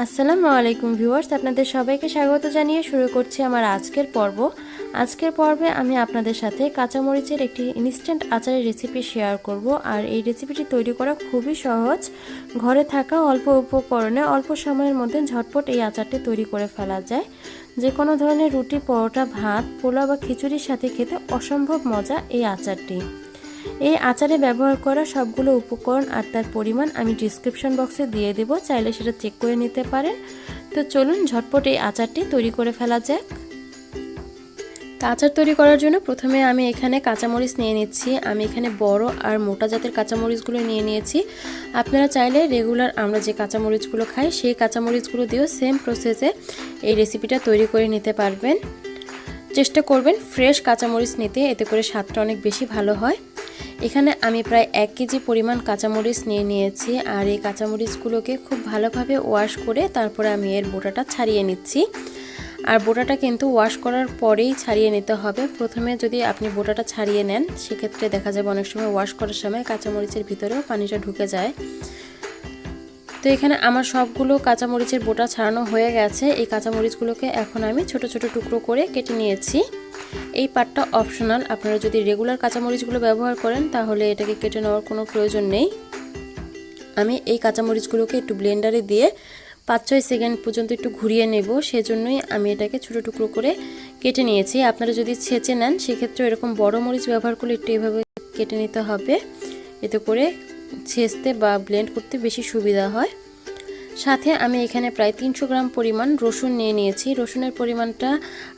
আসসালামু আলাইকুম ভিউয়ার্স, আপনাদের সবাইকে স্বাগত জানিয়ে শুরু করছি আমার আজকের পর্ব। আজকের পর্বে আমি আপনাদের সাথে কাঁচামরিচের একটি ইনস্ট্যান্ট আচারের রেসিপি শেয়ার করব। আর এই রেসিপিটি তৈরি করা খুবই সহজ। ঘরে থাকা অল্প উপকরণে অল্প সময়ের মধ্যে ঝটপট এই আচারটি তৈরি করে ফেলা যায়। যে কোনো ধরনের রুটি, পরোটা, ভাত, পোলাও বা খিচুড়ির সাথে খেতে অসম্ভব মজা এই আচারটি। এই আচারে ব্যবহার করা সবগুলো উপকরণ আর তার পরিমাণ আমি ডিসক্রিপশন বক্সে দিয়ে দেব, চাইলে সেটা চেক করে নিতে পারেন। তো চলুন ঝটপট এই আচারটি তৈরি করে ফেলা যাক। আচার তৈরি করার জন্য প্রথমে আমি এখানে কাঁচামরিচ নিয়ে নিচ্ছি। আমি এখানে বড় আর মোটা জাতের কাঁচামরিচগুলো নিয়ে নিয়েছি। আপনারা চাইলে রেগুলার আমরা যে কাঁচামরিচগুলো খাই সেই কাঁচামরিচগুলো দিয়েও সেম প্রসেসে এই রেসিপিটা তৈরি করে নিতে পারবেন। চেষ্টা করবেন ফ্রেশ কাঁচামরিচ নিতে, এতে করে স্বাদটা অনেক বেশি ভালো হয়। এখানে আমি প্রায় 1 কেজি পরিমাণ কাঁচামরিচ নিয়ে নিয়েছি। আর এই কাঁচামরিচগুলোকে খুব ভালোভাবে ওয়াশ করে তারপরে আমি এর বোটাটা ছাড়িয়ে নিচ্ছি। আর বোটাটা কিন্তু ওয়াশ করার পরেই ছাড়িয়ে নিতে হবে। প্রথমে যদি আপনি বোটাটা ছাড়িয়ে নেন সেক্ষেত্রে দেখা যাবে অনেক সময় ওয়াশ করার সময় কাঁচামরিচের ভিতরেও পানিটা ঢুকে যায়। তো এখানে আমার সবগুলো কাঁচামরিচের বোটা ছাড়ানো হয়ে গেছে। এই কাঁচামরিচগুলোকে এখন আমি ছোট ছোট টুকরো করে কেটে নিয়েছি। এই পার্টটা অপশনাল, আপনারা যদি রেগুলার কাঁচামরিচগুলো ব্যবহার করেন তাহলে এটাকে কেটে নেওয়ার কোনো প্রয়োজন নেই। আমি এই কাঁচামরিচগুলোকে একটু ব্লেন্ডারে দিয়ে 5-6 সেকেন্ড পর্যন্ত একটু ঘুরিয়ে নেব, সেজন্যই আমি এটাকে ছোটো টুকরো করে কেটে নিয়েছি। আপনারা যদি ছেঁচে নেন সেক্ষেত্রে এরকম বড় মরিচ ব্যবহার করলে একটু এভাবে কেটে নিতে হবে, এতে করে ছেঁচতে বা ব্লেন্ড করতে বেশি সুবিধা হয়। সাথে আমি এখানে প্রায় 300 গ্রাম পরিমাণ রসুন নিয়ে নিয়েছি। রসুনের পরিমাণটা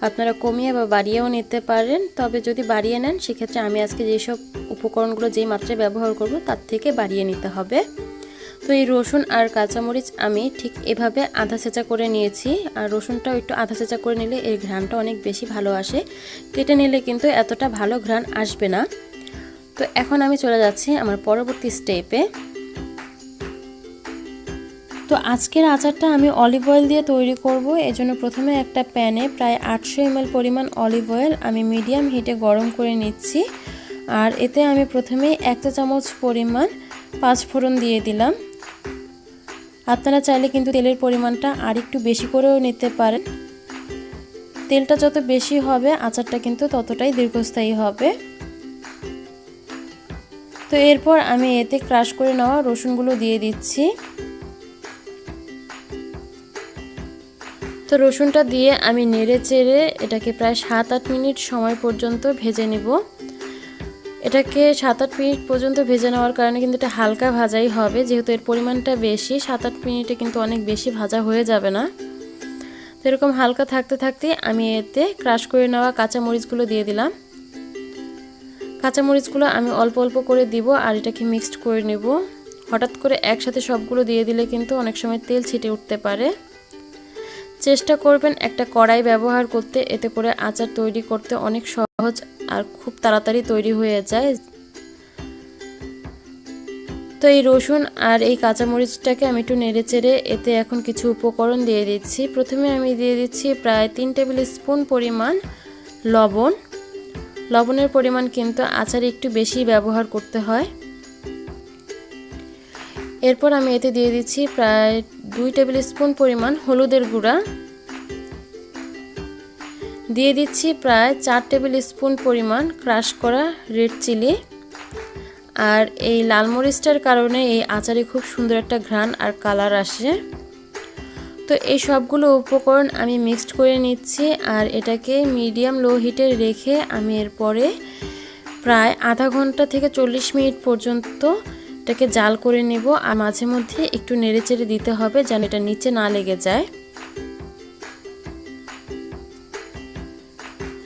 আপনারা কমিয়ে বা বাড়িয়েও নিতে পারেন, তবে যদি বাড়িয়ে নেন সেক্ষেত্রে আমি আজকে যেসব উপকরণগুলো যেই মাত্রায় ব্যবহার করব তার থেকে বাড়িয়ে নিতে হবে। তো এই রসুন আর কাঁচামরিচ আমি ঠিক এভাবে আধা ছেঁচা করে নিয়েছি। আর রসুনটাও একটু আধা ছেঁচা করে নিলে এর ঘ্রাণটা অনেক বেশি ভালো আসে, কেটে নিলে কিন্তু এতটা ভালো ঘ্রাণ আসবে না। তো এখন আমি চলে যাচ্ছি আমার পরবর্তী স্টেপে। তো আজকের আচারটা আমি অলিভ অয়েল দিয়ে তৈরি করব। এজন্য প্রথমে একটা প্যানে প্রায় 800 ml পরিমাণ অলিভ অয়েল আমি মিডিয়াম হিটে গরম করে নিচ্ছি। আর এতে আমি প্রথমেই 1 চা চামচ পরিমাণ পাঁচফোড়ন দিয়ে দিলাম। আপনারা চাইলে কিন্তু তেলের পরিমাণটা আর একটু বেশি করেও নিতে পারেন। তেলটা যত বেশি হবে আচারটা কিন্তু ততটাই দীর্ঘস্থায়ী হবে। তো এরপর আমি এতে ক্রাশ করে নেওয়া রসুনগুলো দিয়ে দিচ্ছি। তো রসুনটা দিয়ে আমি নেড়ে চেড়ে এটাকে প্রায় 7-8 মিনিট সময় পর্যন্ত ভেজে নেব। এটাকে 7-8 মিনিট পর্যন্ত ভেজে নেওয়ার কারণে কিন্তু এটা হালকা ভাজাই হবে, যেহেতু এর পরিমাণটা বেশি। 7-8 মিনিটে কিন্তু অনেক বেশি ভাজা হয়ে যাবে না। তো এরকম হালকা থাকতে থাকতে আমি এতে ক্রাশ করে নেওয়া কাঁচামরিচগুলো দিয়ে দিলাম। কাঁচামরিচগুলো আমি অল্প অল্প করে দিব আর এটাকে মিক্সড করে নেব। হঠাৎ করে একসাথে সবগুলো দিয়ে দিলে কিন্তু অনেক সময় তেল ছিটে উঠতে পারে। চেষ্টা করবেন একটা কড়াই ব্যবহার করতে, এতে করে আচার তৈরি করতে অনেক সহজ আর খুব তাড়াতাড়ি তৈরি হয়ে যায়। তো এই রসুন আর এই কাঁচামরিচটাকে আমি একটু নেড়ে চেড়ে এতে এখন কিছু উপকরণ দিয়ে দিচ্ছি। প্রথমে আমি দিয়ে দিচ্ছি প্রায় 3 টেবিল স্পুন পরিমাণ লবণ। লবণের পরিমাণ কিন্তু আচারে একটু বেশি ব্যবহার করতে হয়। এরপর আমি এতে দিয়ে দিচ্ছি প্রায় 2 টেবিল স্পুন পরিমাণ হলুদের গুঁড়া। দিয়ে দিচ্ছি প্রায় 4 টেবিল স্পুন পরিমাণ ক্রাশ করা রেড চিলি। আর এই লাল মরিচটার কারণে এই আচারে খুব সুন্দর একটা ঘ্রাণ আর কালার আসে। তো এই সবগুলো উপকরণ আমি মিক্সড করে নিচ্ছি আর এটাকে মিডিয়াম লো হিটে রেখে আমি এরপরে প্রায় আধা ঘন্টা থেকে 40 মিনিট পর্যন্ত এটাকে জাল করে নেব। আর মাঝে মধ্যে একটু নেড়েচেড়ে দিতে হবে যেন এটা নিচে না লেগে যায়।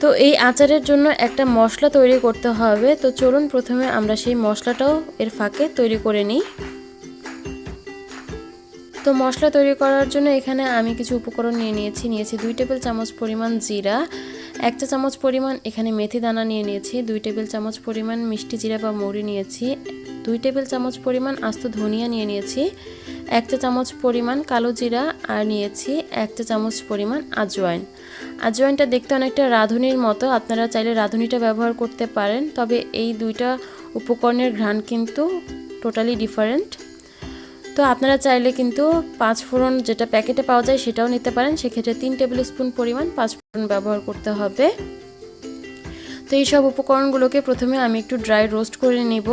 তো এই আচারের জন্য একটা মশলা তৈরি করতে হবে। তো চলুন প্রথমে আমরা সেই মশলাটাও এর ফাঁকে তৈরি করে নিই। তো মশলা তৈরি করার জন্য এখানে আমি কিছু উপকরণ নিয়েছি 2 টেবিল চামচ পরিমাণ জিরা, 1 চা চামচ পরিমাণ এখানে মেথি দানা নিয়েছি, 2 টেবিল চামচ পরিমাণ মিষ্টি জিরা বা মৌরি নিয়েছি, 2 টেবিল চামচ পরিমাণ আস্ত ধনিয়া নিয়েছি, 1 চা চামচ পরিমাণ কালো জিরা আর নিয়েছি 1 চা চামচ পরিমাণ আজওয়াইন। আজওয়াইনটা দেখতে অনেকটা রাঁধুনির মতো, আপনারা চাইলে রাঁধুনিটা ব্যবহার করতে পারেন, তবে এই দুইটা উপকরণের ঘ্রাণ কিন্তু টোটালি ডিফারেন্ট। তো আপনারা চাইলে কিন্তু 5 ফোড়ন যেটা প্যাকেটে পাওয়া যায় সেটাও নিতে পারেন, সেক্ষেত্রে 3 টেবিল স্পুন পরিমাণ 5 ফোড়ন ব্যবহার করতে হবে। তো এই সব উপকরণগুলোকে প্রথমে আমি একটু ড্রাই রোস্ট করে নিব।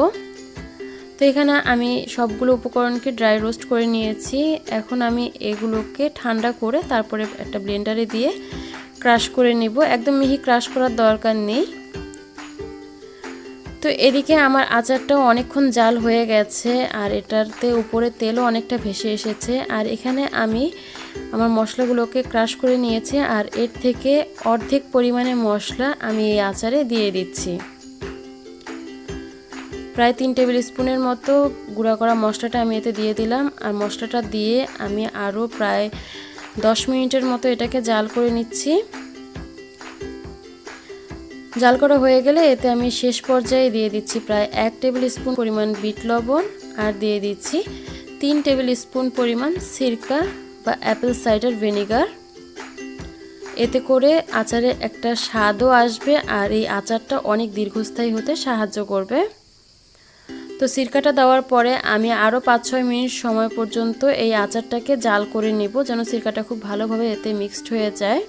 তো এখানে আমি সবগুলো উপকরণকে ড্রাই রোস্ট করে নিয়েছি। এখন আমি এগুলোকে ঠান্ডা করে তারপরে একটা ব্লেন্ডারে দিয়ে ক্রাশ করে নিব। একদম মিহি ক্রাশ করার দরকার নেই। তো এদিকে আমার আচারটাও অনেকক্ষণ জাল হয়ে গেছে আর এটাতে উপরে তেলও অনেকটা ভেসে এসেছে। আর এখানে আমি আমার মশলাগুলোকে ক্রাশ করে নিয়েছি আর এর থেকে অর্ধেক পরিমাণে মশলা আমি এই আচারে দিয়ে দিচ্ছি। প্রায় 3 টেবিল স্পুনের মতো গুঁড়া করা মশলাটা আমি এতে দিয়ে দিলাম। আর মশলাটা দিয়ে আমি আরও প্রায় 10 মিনিটের মতো এটাকে জাল করে নিচ্ছি। জাল করা হয়ে গেলে এতে আমি শেষ পর্যায়ে দিয়ে দিচ্ছি প্রায় 1 টেবিল স্পুন পরিমাণ বিট লবণ আর দিয়ে দিচ্ছি 3 টেবিল স্পুন পরিমাণ সিরকা বা অ্যাপেল সাইডার ভিনেগার। এতে করে আচারে একটা স্বাদও আসবে আর এই আচারটা অনেক দীর্ঘস্থায়ী হতে সাহায্য করবে। তো সিরকাটা দেওয়ার পরে আমি আরও 5-6 মিনিট সময় পর্যন্ত এই আচারটাকে জাল করে নেব যেন সিরকাটা খুব ভালোভাবে এতে মিক্সড হয়ে যায়।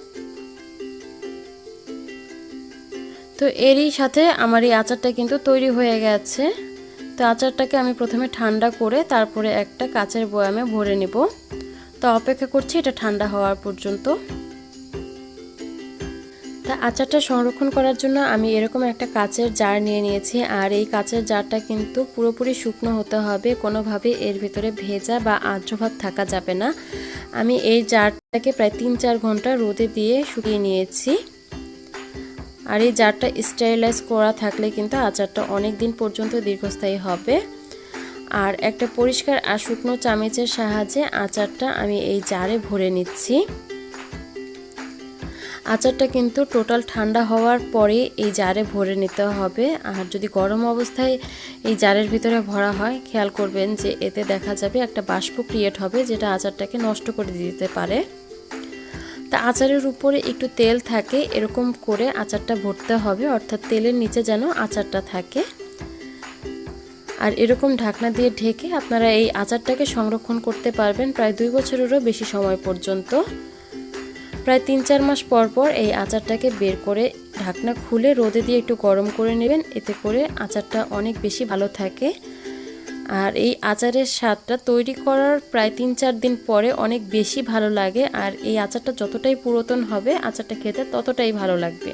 তো এরই সাথে আমার এই আচারটা কিন্তু তৈরি হয়ে গেছে। তো আচারটাকে আমি প্রথমে ঠান্ডা করে তারপরে একটা কাচের বয়ামে ভরে নেব। তো অপেক্ষা করছি এটা ঠান্ডা হওয়ার পর্যন্ত। তা আচারটা সংরক্ষণ করার জন্য আমি এরকম একটা কাচের জার নিয়ে নিয়েছি আর এই কাচের জারটা কিন্তু পুরোপুরি শুকনো হতে হবে, কোনোভাবে এর ভিতরে ভেজা বা আর্দ্রভাব থাকা যাবে না। আমি এই জারটাকে প্রায় 3-4 ঘন্টা রোদে দিয়ে শুকিয়ে নিয়েছি। আর এই জারটা স্টেরিলাইজ করা থাকলে কিন্তু আচারটা অনেক দিন পর্যন্ত দীর্ঘস্থায়ী হবে। আর একটা পরিষ্কার আর শুকনো চামচের সাহায্যে আচারটা আমি এই জারে ভরে নিচ্ছি। আচারটা কিন্তু টোটাল ঠান্ডা হওয়ার পরে এই জারে ভরে নিতে হবে। আর যদি গরম অবস্থায় এই জারের ভিতরে ভরা হয় খেয়াল করবেন যে এতে দেখা যাবে একটা বাষ্প ক্রিয়েট হবে যেটা আচারটাকে নষ্ট করে দিতে পারে। তা আচারের উপরে একটু তেল থাকে এরকম করে আচারটা ভরতে হবে, অর্থাৎ তেলের নিচে যেন আচারটা থাকে। আর এরকম ঢাকনা দিয়ে ঢেকে আপনারা এই আচারটাকে সংরক্ষণ করতে পারবেন প্রায় 2 বছরেরও বেশি সময় পর্যন্ত। প্রায় 3-4 মাস পর পর এই আচারটাকে বের করে ঢাকনা খুলে রোদে দিয়ে একটু গরম করে নেবেন, এতে করে আচারটা অনেক বেশি ভালো থাকে। আর এই আচারের স্বাদটা তৈরি করার প্রায় 3-4 দিন পরে অনেক বেশি ভালো লাগে। আর এই আচারটা যতটাই পুরাতন হবে আচারটা খেতে ততটাই ভালো লাগবে।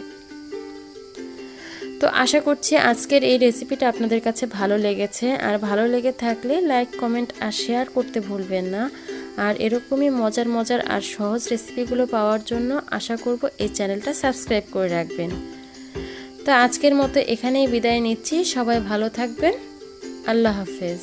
তো আশা করছি আজকের এই রেসিপিটা আপনাদের কাছে ভালো লেগেছে। আর ভালো লেগে থাকলে লাইক, কমেন্ট আর শেয়ার করতে ভুলবেন না। আর এরকমই মজার মজার আর সহজ রেসিপিগুলো পাওয়ার জন্য আশা করব এই চ্যানেলটা সাবস্ক্রাইব করে রাখবেন। তো আজকের মতো এখানেই বিদায় নিচ্ছি। সবাই ভালো থাকবেন। আল্লাহ হাফেজ।